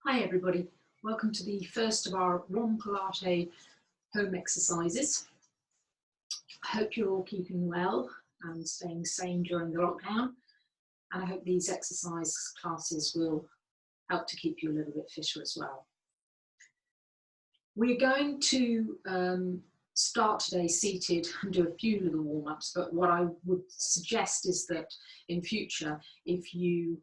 Hi everybody, welcome to the first of our AtOnePilates home exercises. I hope you're all keeping well and staying sane during the lockdown, and I hope these exercise classes will help to keep you a little bit fitter as well. We're going to start today seated and do a few little warm-ups, but what I would suggest is that in future, if you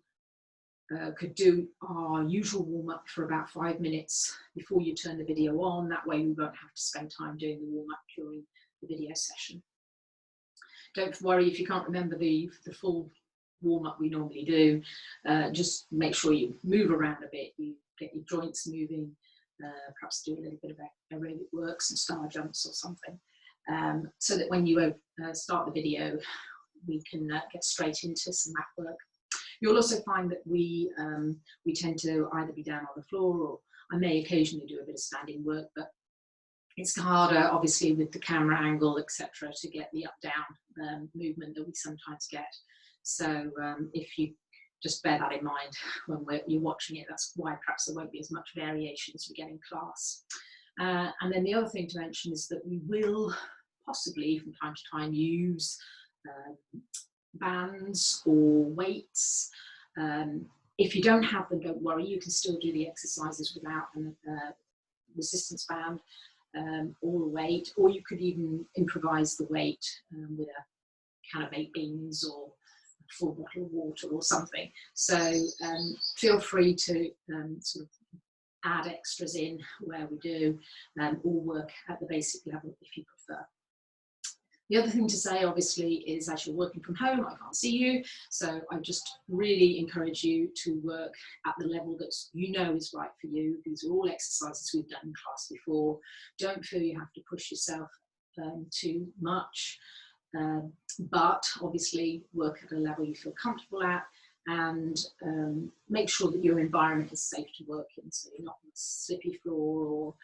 could do our usual warm-up for about 5 minutes before you turn the video on. That way we won't have to spend time doing the warm-up during the video session. Don't worry if you can't remember the full warm-up we normally do. Just make sure you move around a bit, you get your joints moving, perhaps do a little bit of aerobic work, some star jumps or something, so that when you start the video, we can get straight into some mat work. You'll also find that we tend to either be down on the floor, or I may occasionally do a bit of standing work, but it's harder, obviously, with the camera angle, etc., to get the up-down movement that we sometimes get. So if you just bear that in mind when you're watching it, that's why perhaps there won't be as much variation as we get in class. And then the other thing to mention is that we will possibly, from time to time, use bands or weights. If you don't have them, don't worry, you can still do the exercises without a resistance band or a weight, or you could even improvise the weight with a can of baked beans or a full bottle of water or something. So feel free to sort of add extras in where we do, or work at the basic level if you prefer. The other thing to say, obviously, is as you're working from home, I can't see you, so I just really encourage you to work at the level that you know is right for you. These are all exercises we've done in class before. Don't feel you have to push yourself too much, but obviously work at a level you feel comfortable at, and make sure that your environment is safe to work in, so you're not on a slippy floor or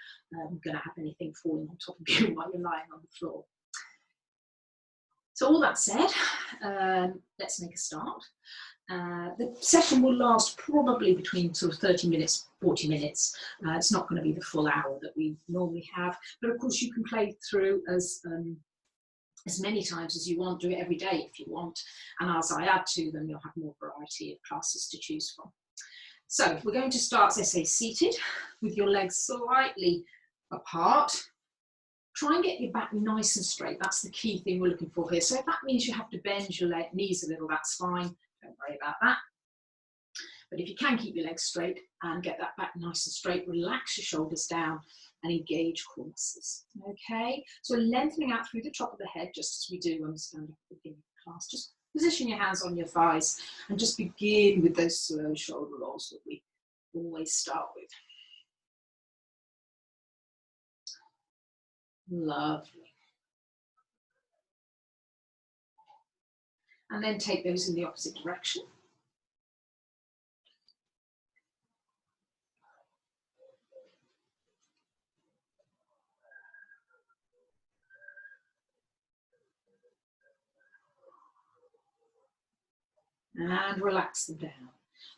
going to have anything falling on top of you while you're lying on the floor. So all that said, let's make a start. The session will last probably between sort of 30 minutes, 40 minutes. It's not going to be the full hour that we normally have, but of course you can play through as many times as you want, do it every day if you want, and as I add to them, you'll have more variety of classes to choose from. So we're going to start, as I say, seated with your legs slightly apart. Try and get your back nice and straight. That's the key thing we're looking for here. So if that means you have to bend your knees a little, that's fine. Don't worry about that. But if you can keep your legs straight and get that back nice and straight, relax your shoulders down and engage core muscles. Okay, so lengthening out through the top of the head, just as we do when we stand up at the beginning of class. Just position your hands on your thighs and just begin with those slow shoulder rolls that we always start with. Lovely. And then take those in the opposite direction. And relax them down.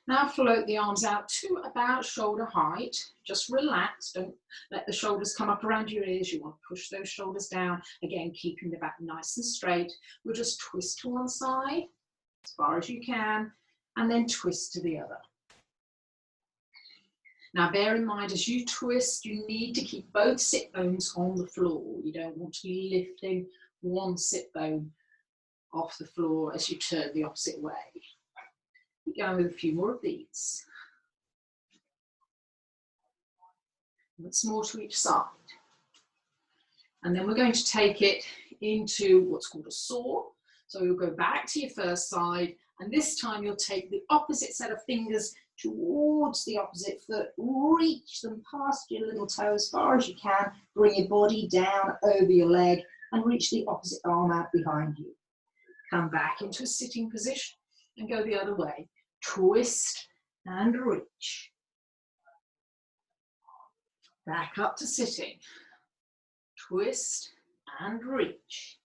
Now float the arms out to about shoulder height. Just relax, don't let the shoulders come up around your ears. You want to push those shoulders down. Again, keeping the back nice and straight. We'll just twist to one side as far as you can, and then twist to the other. Now bear in mind, as you twist, you need to keep both sit bones on the floor. You don't want to be lifting one sit bone off the floor as you turn the opposite way. Keep going with a few more of these. Once more to each side. And then we're going to take it into what's called a saw. So you'll go back to your first side, and this time you'll take the opposite set of fingers towards the opposite foot, reach them past your little toe as far as you can, bring your body down over your leg, and reach the opposite arm out behind you. Come back into a sitting position and go the other way. Twist and reach. Back up to sitting. Twist and reach.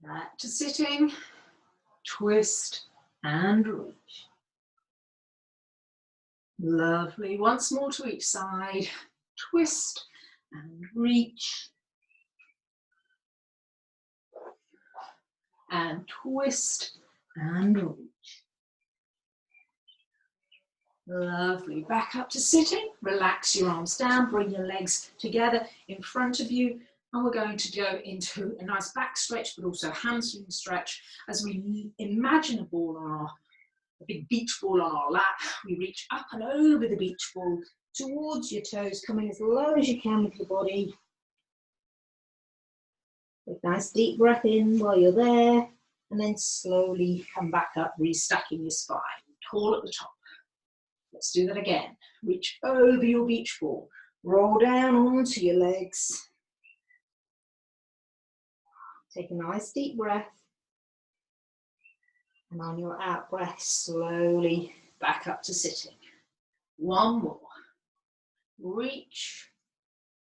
Back to sitting. Twist and reach. Lovely. Once more to each side. Twist and reach. And twist and reach. Lovely. Back up to sitting. Relax your arms down. Bring your legs together in front of you. And we're going to go into a nice back stretch, but also hamstring stretch as we imagine a ball on a big beach ball on our lap. We reach up and over the beach ball towards your toes, coming as low as you can with your body. Take a nice deep breath in while you're there, and then slowly come back up, restacking your spine, tall at the top. Let's do that again. Reach over your beach ball, roll down onto your legs. Take a nice deep breath. And on your out breath, slowly back up to sitting. One more. Reach.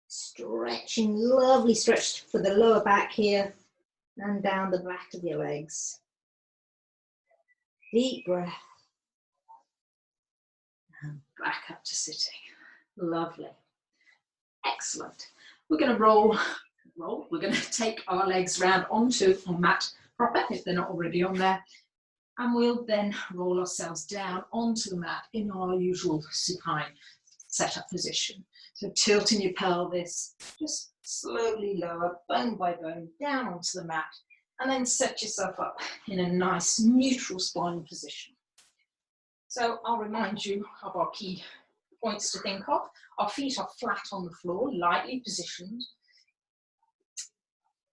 Stretching, lovely stretch for the lower back here and down the back of your legs. Deep breath. And back up to sitting. Lovely. Excellent. We're going to roll. We're going to take our legs round onto our mat proper, if they're not already on there. And we'll then roll ourselves down onto the mat in our usual supine setup position. So tilting your pelvis, just slowly lower, bone by bone, down onto the mat, and then set yourself up in a nice neutral spine position. So I'll remind you of our key points to think of. Our feet are flat on the floor, lightly positioned.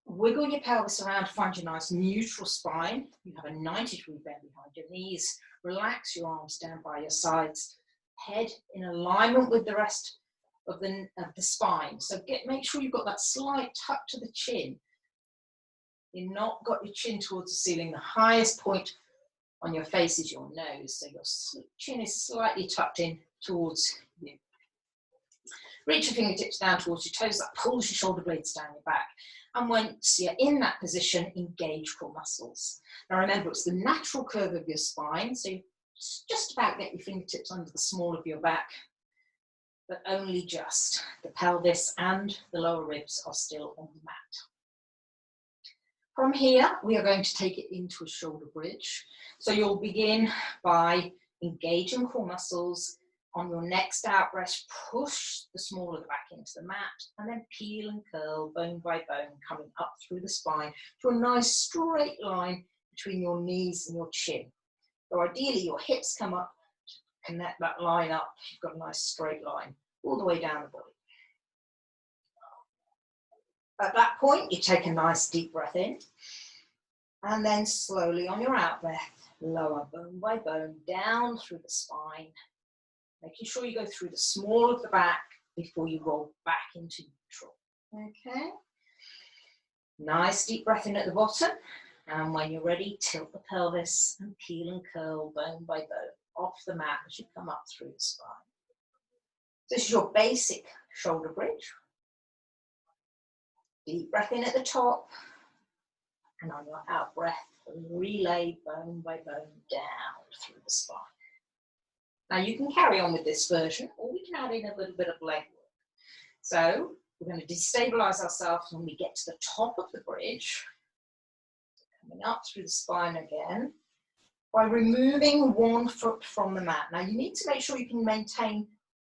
Wiggle your pelvis around to find your nice neutral spine. You have a 90-degree bend behind your knees. Relax your arms down by your sides. Head in alignment with the rest of the spine. So make sure you've got that slight tuck to the chin. You've not got your chin towards the ceiling. The highest point on your face is your nose. So your chin is slightly tucked in towards you. Reach your fingertips down towards your toes. That pulls your shoulder blades down your back. And once you're in that position, engage core muscles. Now remember, it's the natural curve of your spine, so you just about get your fingertips under the small of your back, but only just. The pelvis and the lower ribs are still on the mat. From here, we are going to take it into a shoulder bridge. So you'll begin by engaging core muscles. On your next out breath, push the small of the back into the mat, and then peel and curl bone by bone, coming up through the spine to a nice straight line between your knees and your chin. So ideally your hips come up to connect that line up. You've got a nice straight line all the way down the body. At that point, you take a nice deep breath in, and then slowly on your out breath, lower bone by bone down through the spine, making sure you go through the small of the back before you roll back into neutral. Okay. Nice deep breath in at the bottom. And when you're ready, tilt the pelvis and peel and curl bone by bone off the mat as you come up through the spine. This is your basic shoulder bridge. Deep breath in at the top. And on your out breath, relay bone by bone down through the spine. Now you can carry on with this version, or we can add in a little bit of leg work. So we're going to destabilize ourselves when we get to the top of the bridge, coming up through the spine again, by removing one foot from the mat. Now you need to make sure you can maintain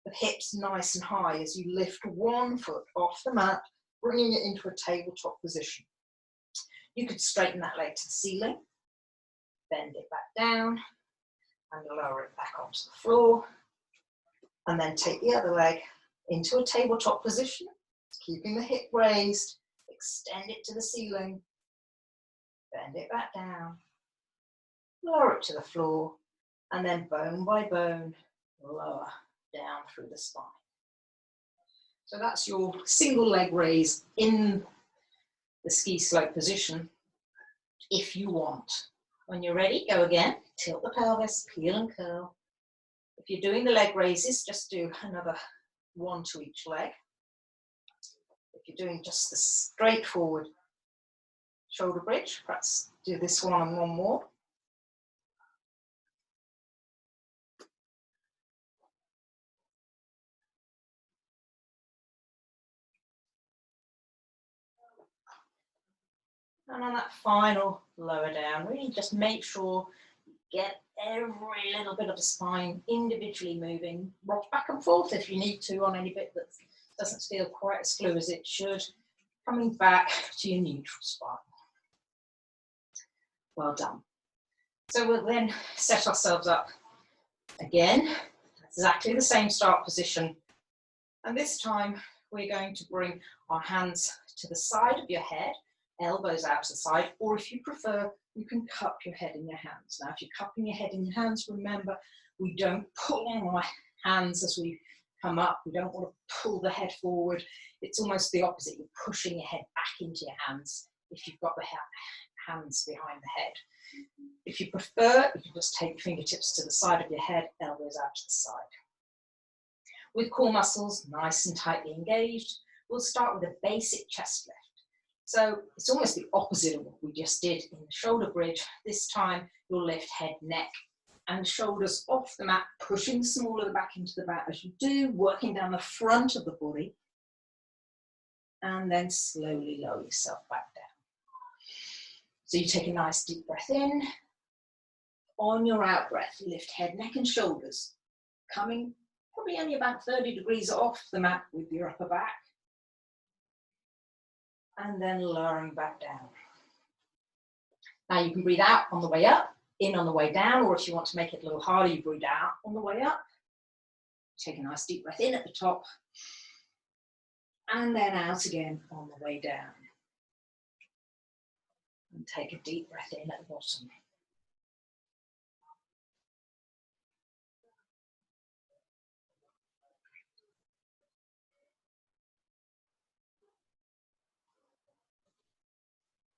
the hips nice and high as you lift one foot off the mat, bringing it into a tabletop position. You could straighten that leg to the ceiling, bend it back down, and lower it back onto the floor, and then take the other leg into a tabletop position, keeping the hip raised, extend it to the ceiling, bend it back down, lower it to the floor, and then bone by bone, lower down through the spine. So that's your single leg raise in the ski slope position, if you want. When you're ready, go again, tilt the pelvis, peel and curl. If you're doing the leg raises, just do another one to each leg. If you're doing just the straightforward shoulder bridge, perhaps do this one and one more. And on that final lower down, really just make sure you get every little bit of the spine individually moving. Rock back and forth if you need to on any bit that doesn't feel quite as fluid as it should. Coming back to your neutral spine. Well done. So we'll then set ourselves up again, exactly the same start position. And this time we're going to bring our hands to the side of your head, elbows out to the side, or if you prefer, you can cup your head in your hands. Now, if you're cupping your head in your hands, remember, we don't pull on our hands as we come up. We don't want to pull the head forward. It's almost the opposite. You're pushing your head back into your hands if you've got the hands behind the head. If you prefer, you can just take your fingertips to the side of your head, elbows out to the side. With core muscles nice and tightly engaged, we'll start with a basic chest lift. So it's almost the opposite of what we just did in the shoulder bridge. This time you'll lift head, neck, and shoulders off the mat, pushing the small of the back into the back as you do, working down the front of the body, and then slowly lower yourself back down. So you take a nice deep breath in. On your out breath, lift head, neck, and shoulders, coming probably only about 30 degrees off the mat with your upper back, and then lowering back down. Now you can breathe out on the way up, in on the way down, or if you want to make it a little harder, you breathe out on the way up. Take a nice deep breath in at the top, and then out again on the way down. And take a deep breath in at the bottom.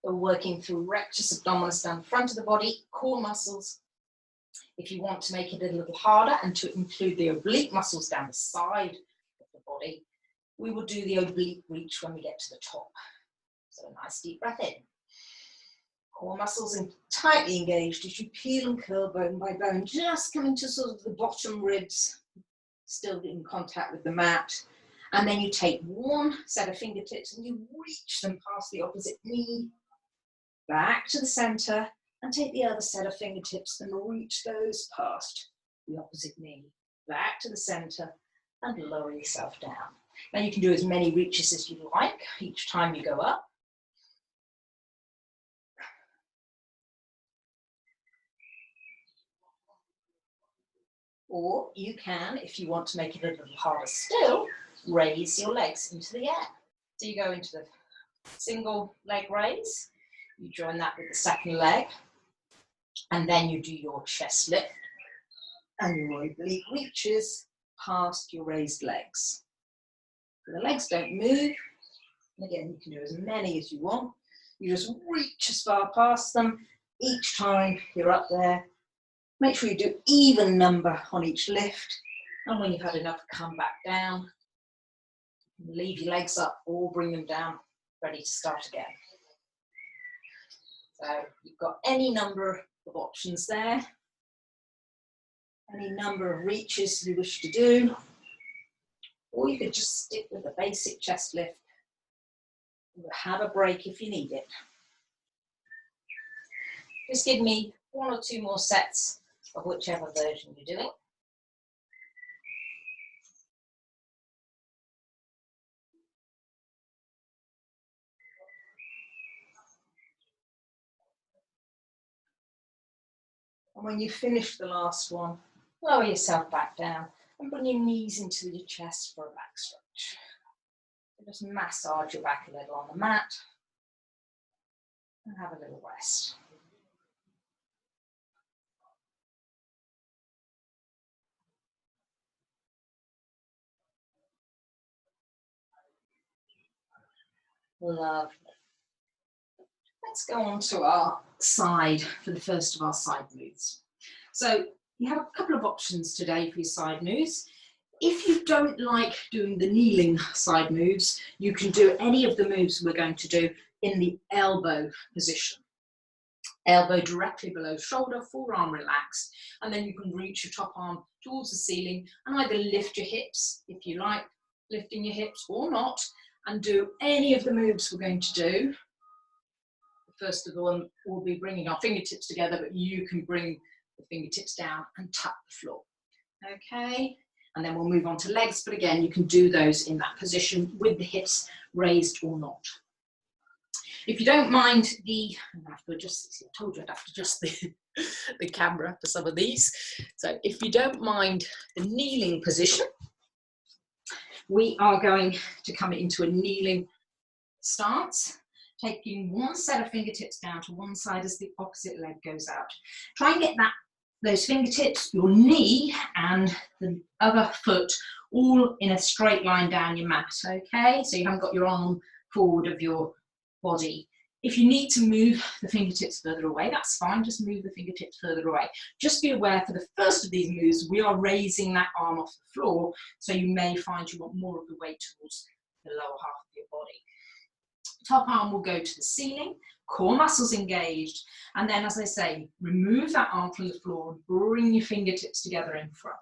So working through rectus abdominis down the front of the body, core muscles. If you want to make it a little harder and to include the oblique muscles down the side of the body, we will do the oblique reach when we get to the top. So a nice deep breath in. Core muscles tightly engaged as you peel and curl bone by bone, just coming to sort of the bottom ribs, still in contact with the mat. And then you take one set of fingertips and you reach them past the opposite knee, back to the center, and take the other set of fingertips and reach those past the opposite knee, back to the center, and lower yourself down. Now you can do as many reaches as you like each time you go up. Or you can, if you want to make it a little harder still, raise your legs into the air. So you go into the single leg raise, you join that with the second leg, and then you do your chest lift and your oblique reaches past your raised legs. So the legs don't move. And again, you can do as many as you want. You just reach as far past them each time you're up there. Make sure you do even number on each lift. And when you've had enough, come back down. Leave your legs up or bring them down, ready to start again. So you've got any number of options there. Any number of reaches you wish to do. Or you could just stick with the basic chest lift. You'll have a break if you need it. Just give me one or two more sets of whichever version you're doing. And when you finish the last one, lower yourself back down and bring your knees into your chest for a back stretch. So just massage your back a little on the mat and have a little rest. Lovely. Let's go on to our side for the first of our side moves. So you have a couple of options today for your side moves. If you don't like doing the kneeling side moves, you can do any of the moves we're going to do in the elbow position. Elbow directly below shoulder, forearm relaxed, and then you can reach your top arm towards the ceiling and either lift your hips, if you like, lifting your hips or not, and do any of the moves we're going to do. The first of all, we'll be bringing our fingertips together, but you can bring the fingertips down and tap the floor. Okay, and then we'll move on to legs, but again, you can do those in that position with the hips raised or not. If you don't mind I have to adjust, I told you I'd have to adjust the camera for some of these. So if you don't mind the kneeling position, we are going to come into a kneeling stance, taking one set of fingertips down to one side as the opposite leg goes out. Try and get those fingertips, your knee and the other foot all in a straight line down your mat, okay? So you haven't got your arm forward of your body. If you need to move the fingertips further away, that's fine, just move the fingertips further away. Just be aware for the first of these moves, we are raising that arm off the floor, so you may find you want more of the weight towards the lower half of your body. Top arm will go to the ceiling, core muscles engaged, and then, as I say, remove that arm from the floor and bring your fingertips together in front,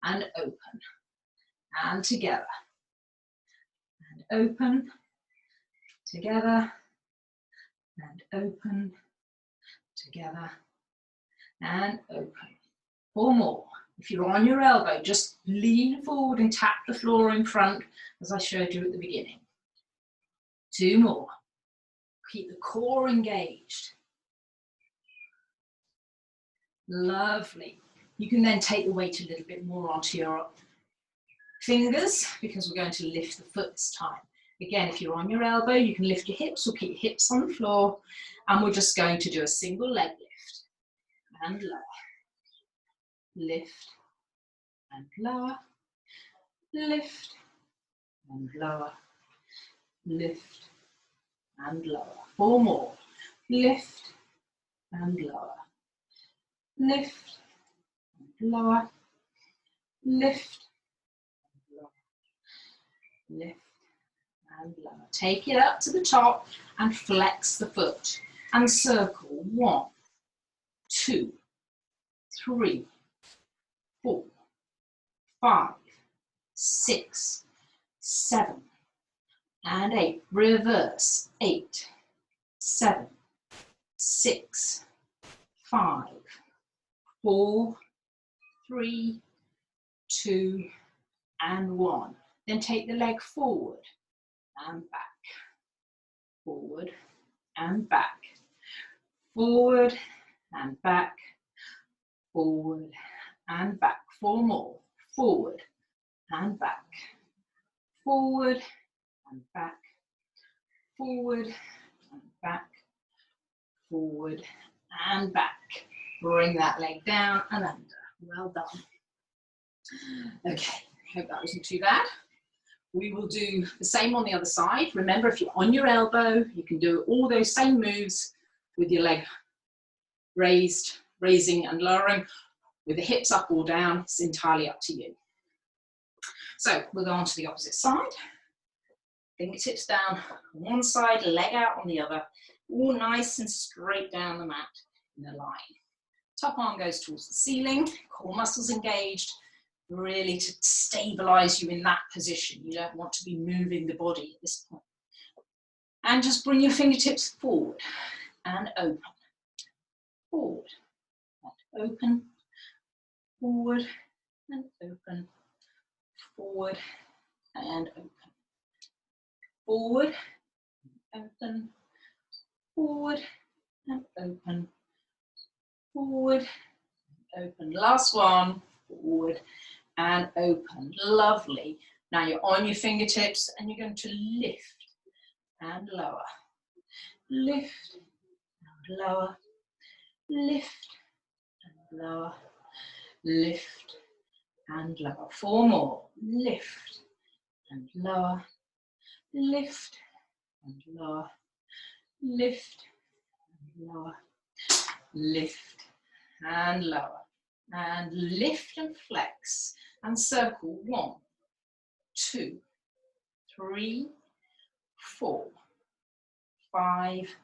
and open, and together, and open, together, and open, together, and open. 4 more. If you're on your elbow, just lean forward and tap the floor in front, as I showed you at the beginning. 2 more. Keep the core engaged. Lovely. You can then take the weight a little bit more onto your fingers, because we're going to lift the foot this time. Again, if you're on your elbow, you can lift your hips or keep your hips on the floor, and we're just going to do a single leg lift and lower. Lift and lower. Lift and lower. Lift and lower. 4 more. Lift and lower. Lift and lower. Lift and lower. Lift and lower. Take it up to the top and flex the foot and circle. 1, 2, 3, 4, 5, 6, 7, and 8. Reverse. 8, 7, 6, 5, 4, 3, 2, and 1. Then take the leg forward and back, forward and back, forward and back, forward and back. 4 more. Forward and back, forward and back, forward and back, forward and back. Bring that leg down and under. Well done. Okay, hope that wasn't too bad. We will do the same on the other side. Remember, if you're on your elbow, you can do all those same moves with your leg raised, raising and lowering, with the hips up or down. It's entirely up to you. So we'll go on to the opposite side. Fingertips down on one side, leg out on the other, all nice and straight down the mat in a line. Top arm goes towards the ceiling, core muscles engaged, really to stabilize you in that position. You don't want to be moving the body at this point. And just bring your fingertips forward and open. Forward and open. Forward and open. Forward and open. Forward and open. Forward and open. Forward and open. Last one. Forward and open. Lovely. Now you're on your fingertips and you're going to lift and lower. Lift and lower. Lift and lower. Lift and lower. 4 more. Lift and lower. Lift and lower. Lift and lower. Lift and lower. And lift and flex and circle. 1, 2, 3, 4, 5,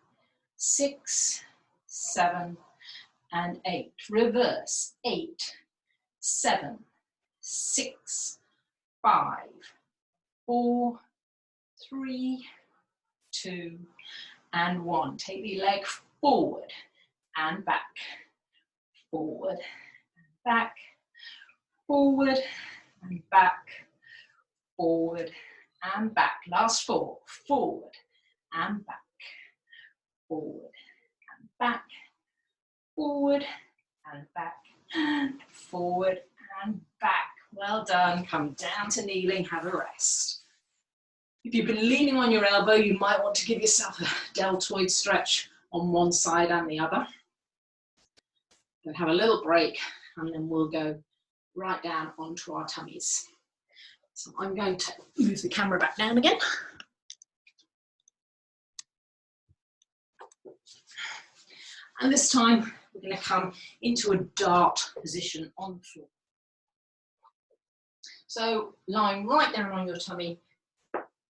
6, 7, and 8. Reverse. 8, 7, 6, 5, 4, 3, 2, and 1. Take the leg forward and back, forward, back, forward and back, forward and back. Last 4, forward and back, forward and back, forward and back, forward and back. Well done. Come down to kneeling, have a rest. If you've been leaning on your elbow, you might want to give yourself a deltoid stretch on one side and the other. Then have a little break and then we'll go right down onto our tummies. So I'm going to move the camera back down again. And this time we're going to come into a dart position on the floor. So lying right down on your tummy,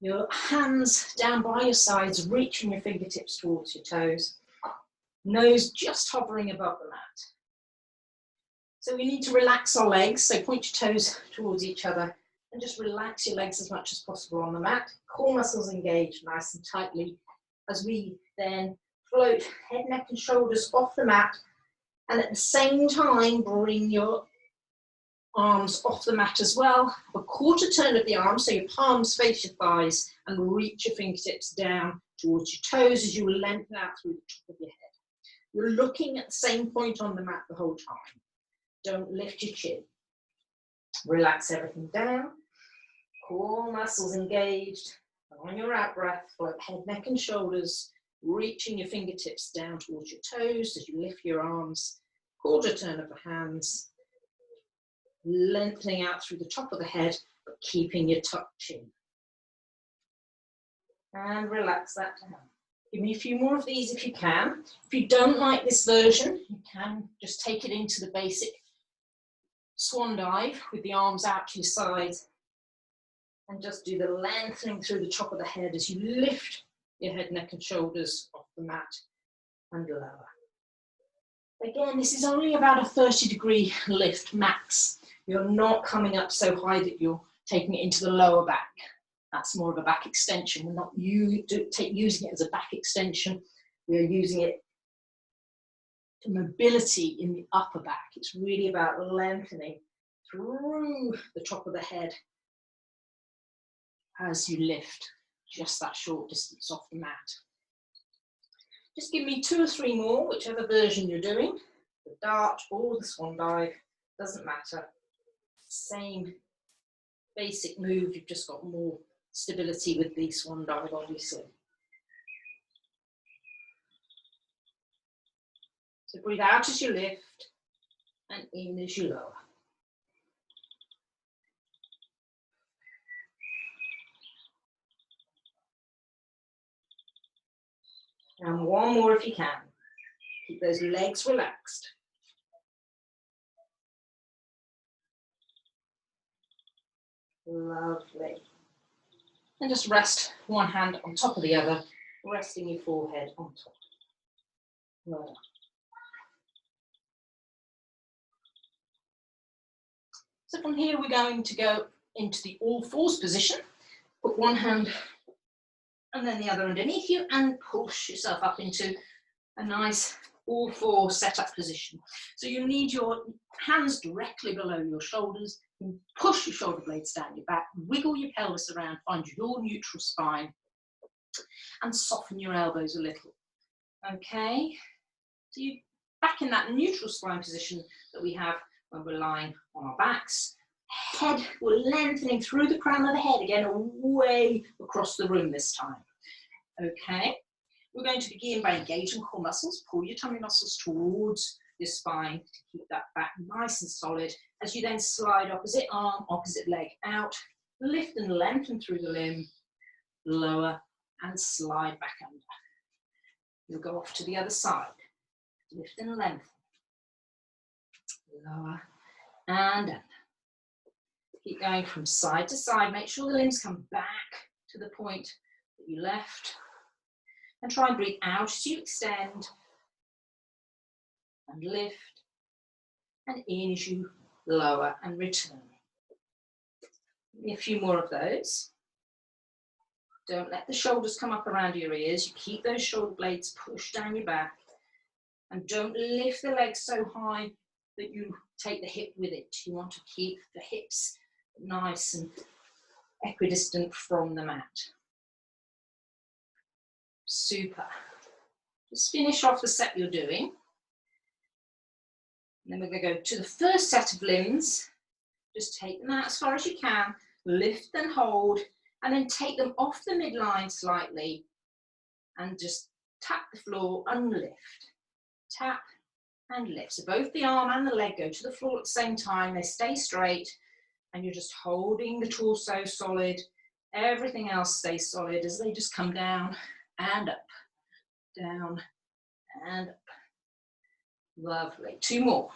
your hands down by your sides, reaching your fingertips towards your toes, nose just hovering above the mat. So we need to relax our legs, so point your toes towards each other and just relax your legs as much as possible on the mat. Core muscles engaged nice and tightly as we then float head, neck and shoulders off the mat, and at the same time bring your arms off the mat as well. A quarter turn of the arms, so your palms face your thighs, and reach your fingertips down towards your toes as you lengthen out through the top of your head. You're looking at the same point on the mat the whole time. Don't lift your chin. Relax everything down. Core muscles engaged. And on your out breath, float head, neck and shoulders, reaching your fingertips down towards your toes as you lift your arms. Quarter turn of the hands. Lengthening out through the top of the head, but keeping your tucked chin. And relax that down. Give me a few more of these if you can. If you don't like this version, you can just take it into the basic swan dive with the arms out to your sides and just do the lengthening through the top of the head as you lift your head, neck and shoulders off the mat and lower. Again, this is only about a 30-degree lift max. You're not coming up so high that you're taking it into the lower back. That's more of a back extension. We're not using it as a back extension. We're using it for mobility in the upper back. It's really about lengthening through the top of the head as you lift just that short distance off the mat. Just give me 2 or 3 more, whichever version you're doing. The dart or the swan dive, doesn't matter. Same basic move, you've just got more stability with the swan dive, obviously. So breathe out as you lift and in as you lower. And one more if you can. Keep those legs relaxed. Lovely. And just rest one hand on top of the other, resting your forehead on top. Lower. So from here we're going to go into the all fours position. Put one hand and then the other underneath you and push yourself up into a nice all four setup position. So you need your hands directly below your shoulders. You push your shoulder blades down your back, wiggle your pelvis around, find your neutral spine and soften your elbows a little. Okay, so you're back in that neutral spine position that we have when we're lying on our backs. Head, we're lengthening through the crown of the head again, away across the room this time. Okay, we're going to begin by engaging core muscles. Pull your tummy muscles towards your spine to keep that back nice and solid. As you then slide opposite arm, opposite leg out, lift and lengthen through the limb, lower and slide back under. You'll go off to the other side. Lift and lengthen, lower and under. Keep going from side to side. Make sure the limbs come back to the point that you left. And try and breathe out as you extend. And lift. And in as you lower and return. Give me a few more of those. Don't let the shoulders come up around your ears. You keep those shoulder blades pushed down your back. And don't lift the legs so high that you take the hip with it. You want to keep the hips nice and equidistant from the mat. Super. Just finish off the set you're doing. And then we're going to go to the first set of limbs. Just take them out as far as you can, lift and hold, and then take them off the midline slightly and just tap the floor and lift. Tap and lift. So both the arm and the leg go to the floor at the same time. They stay straight and you're just holding the torso solid. Everything else stays solid as they just come down and up, down and up. Lovely. 2 more.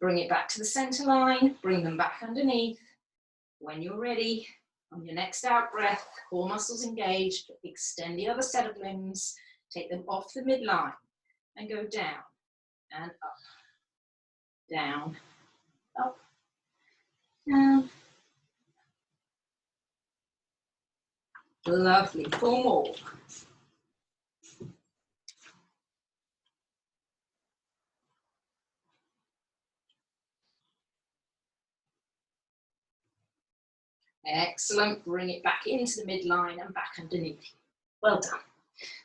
Bring it back to the center line, bring them back underneath. When you're ready, on your next out breath, core muscles engaged, extend the other set of limbs, take them off the midline and go down and up, down, up, down. Lovely. 4 more. Excellent. Bring it back into the midline and back underneath. Well done.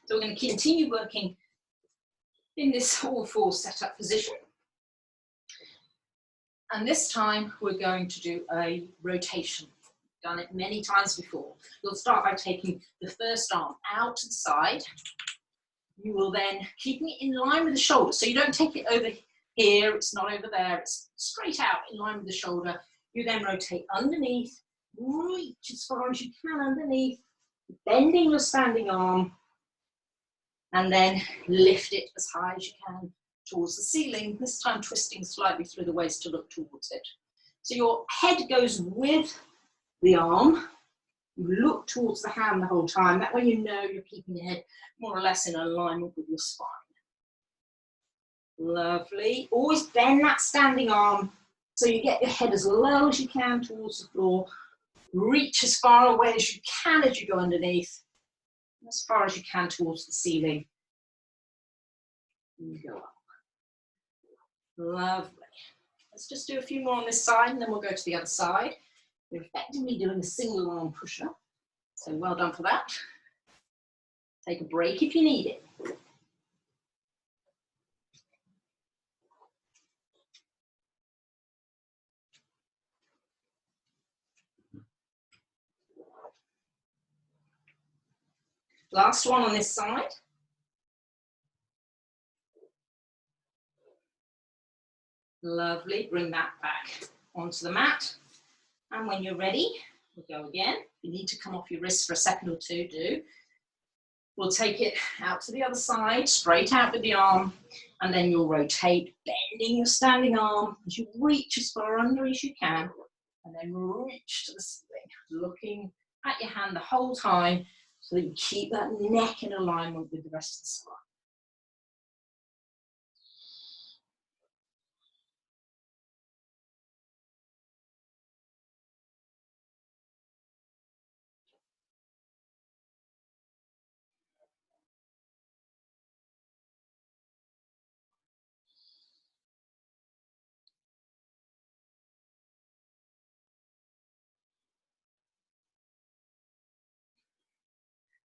So we're going to continue working in this all four setup position. And this time we're going to do a rotation. Done it many times before. You'll start by taking the first arm out to the side. You will then, keeping it in line with the shoulder, so you don't take it over here, it's not over there, it's straight out in line with the shoulder. You then rotate underneath, reach as far as you can underneath, bending your standing arm, and then lift it as high as you can towards the ceiling, this time twisting slightly through the waist to look towards it. So your head goes with the arm, you look towards the hand the whole time, that way you know you're keeping your head more or less in alignment with your spine. Lovely. Always bend that standing arm so you get your head as low as you can towards the floor. Reach as far away as you can as you go underneath, as far as you can towards the ceiling. And you go up. Lovely. Let's just do a few more on this side and then we'll go to the other side. You're effectively doing a single arm push-up, so well done for that. Take a break if you need it. Last one on this side. Lovely, bring that back onto the mat. And when you're ready, we'll go again. If you need to come off your wrists for a second or two, do. We'll take it out to the other side, straight out with the arm, and then you'll rotate, bending your standing arm as you reach as far under as you can, and then reach to the ceiling, looking at your hand the whole time so that you keep that neck in alignment with the rest of the spine.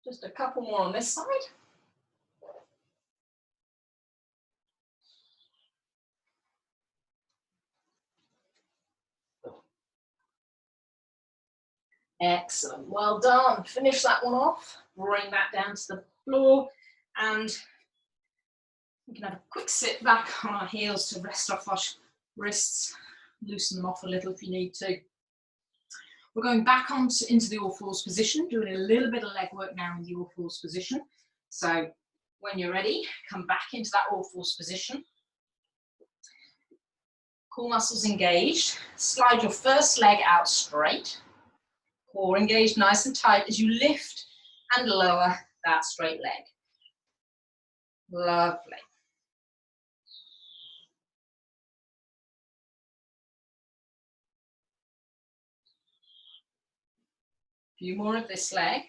Just a couple more on this side. Excellent, well done. Finish that one off, bring that down to the floor, and we can have a quick sit back on our heels to rest off our wrists, loosen them off a little if you need to. We're going back into the all fours position, doing a little bit of leg work now in the all fours position. So when you're ready, come back into that all fours position. Core muscles engaged. Slide your first leg out straight. Core engaged nice and tight as you lift and lower that straight leg. Lovely. few more of this leg.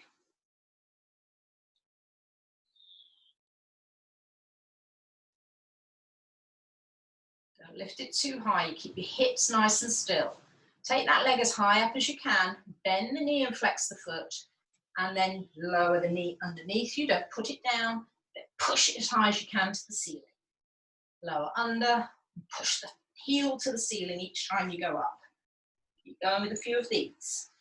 Don't lift it too high. You keep your hips nice and still. Take that leg as high up as you can. Bend the knee and flex the foot. And then lower the knee underneath you. Don't put it down. Push it as high as you can to the ceiling. Lower under. Push the heel to the ceiling each time you go up. Keep going with a few of these.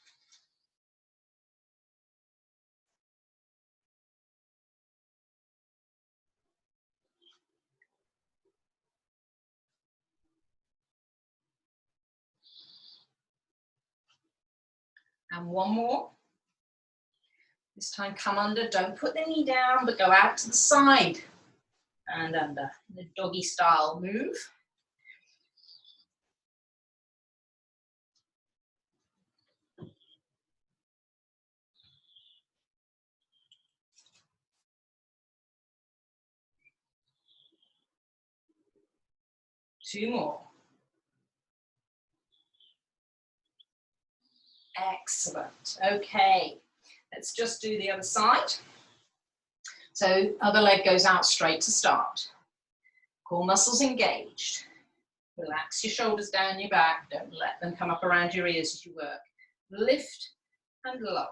And one more. This time come under, don't put the knee down, but go out to the side and under. The doggy style move. Two more. Excellent. Okay, let's just do the other side. So other leg goes out straight to start. Core muscles engaged. Relax your shoulders down your back. Don't let them come up around your ears as you work. Lift and lower.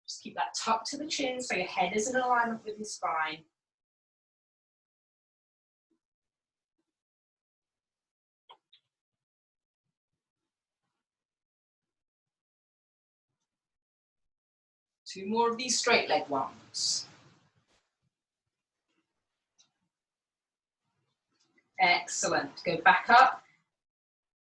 Just keep that tucked to the chin so your head is in alignment with your spine. Two more of these straight leg ones. Excellent. Go back up.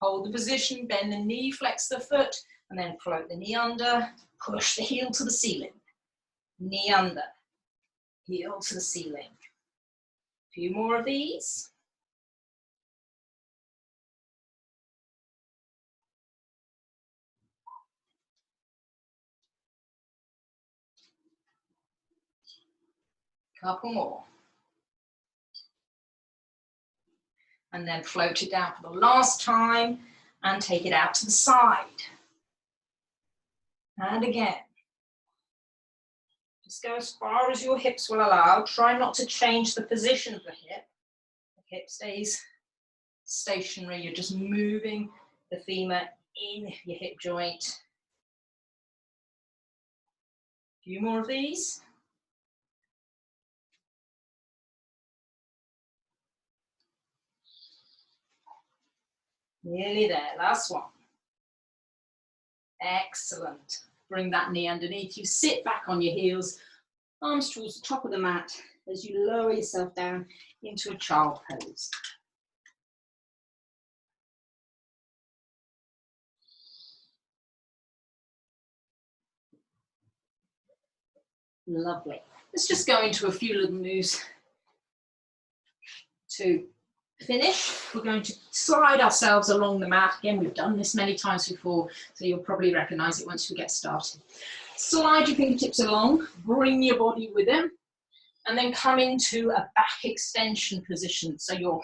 Hold the position, bend the knee, flex the foot, and then float the knee under. Push the heel to the ceiling. Knee under. Heel to the ceiling. A few more of these. Couple more. And then float it down for the last time and take it out to the side. And again. Just go as far as your hips will allow. Try not to change the position of the hip. The hip stays stationary. You're just moving the femur in your hip joint. A few more of these. Nearly there, last one. Excellent. Bring that knee underneath you, sit back on your heels, arms towards the top of the mat as you lower yourself down into a child pose. Lovely. Let's just go into a few little moves to finish. We're going to slide ourselves along the mat. Again, we've done this many times before, so you'll probably recognize it once we get started. Slide your fingertips along, bring your body with them, and then come into a back extension position. So your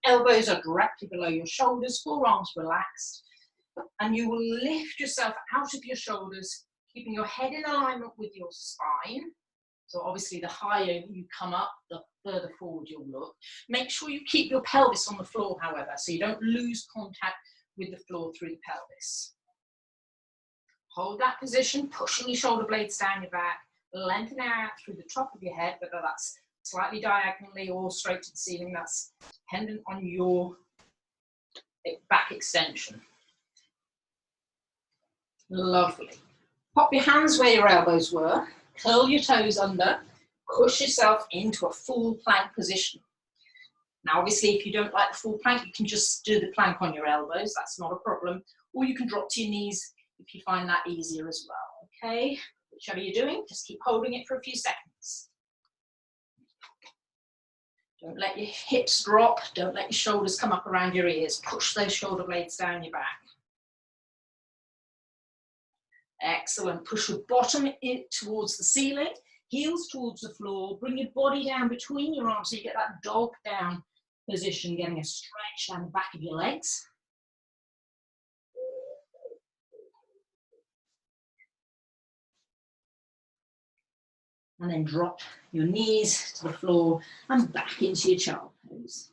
elbows are directly below your shoulders, forearms relaxed, and you will lift yourself out of your shoulders, keeping your head in alignment with your spine. So obviously the higher you come up, the further forward you'll look. Make sure you keep your pelvis on the floor, however, so you don't lose contact with the floor through the pelvis. Hold that position, pushing your shoulder blades down your back, lengthen out through the top of your head, whether that's slightly diagonally or straight to the ceiling. That's dependent on your back extension. Lovely. Pop your hands where your elbows were, curl your toes under, push yourself into a full plank position. Now, obviously, if you don't like the full plank, you can just do the plank on your elbows. That's not a problem. Or you can drop to your knees if you find that easier as well, okay? Whichever you're doing, just keep holding it for a few seconds. Don't let your hips drop. Don't let your shoulders come up around your ears. Push those shoulder blades down your back. Excellent. Push your bottom in towards the ceiling, heels towards the floor. Bring your body down between your arms so you get that dog down position, getting a stretch down the back of your legs. And then drop your knees to the floor and back into your child pose.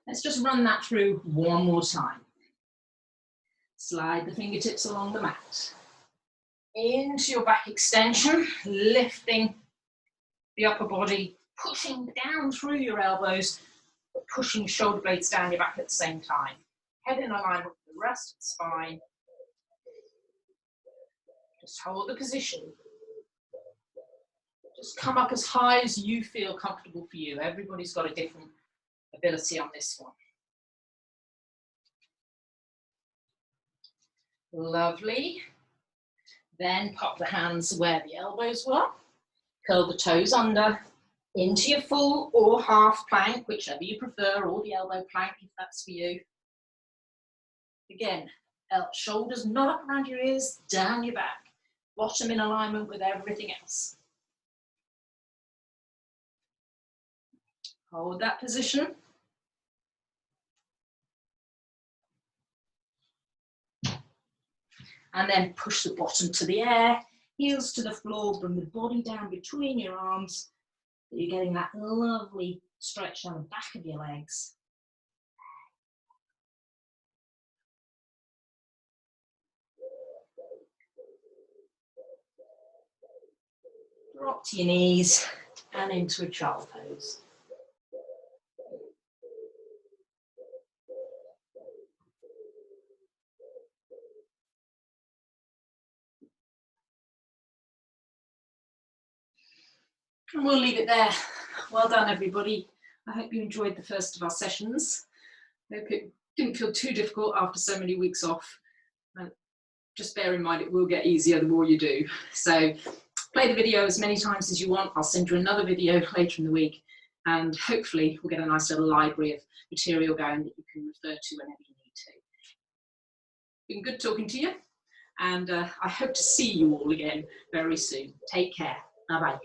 Let's just run that through one more time. Slide the fingertips along the mat. Into your back extension, lifting the upper body, pushing down through your elbows, but pushing shoulder blades down your back at the same time. Head in alignment with the rest of the spine. Just hold the position. Just come up as high as you feel comfortable for you. Everybody's got a different ability on this one. Lovely. Then pop the hands where the elbows were. Curl the toes under into your full or half plank, whichever you prefer, or the elbow plank if that's for you. Again, shoulders not up around your ears, down your back. Bottom in alignment with everything else. Hold that position. And then push the bottom to the air, heels to the floor, bring the body down between your arms. So you're getting that lovely stretch down the back of your legs. Drop to your knees and into a child pose. And we'll leave it there. Well done, everybody. I hope you enjoyed the first of our sessions. I hope it didn't feel too difficult after so many weeks off. Just bear in mind, it will get easier the more you do. So play the video as many times as you want. I'll send you another video later in the week, and hopefully we'll get a nice little library of material going that you can refer to whenever you need to. Been good talking to you, and I hope to see you all again very soon. Take care. Bye-bye.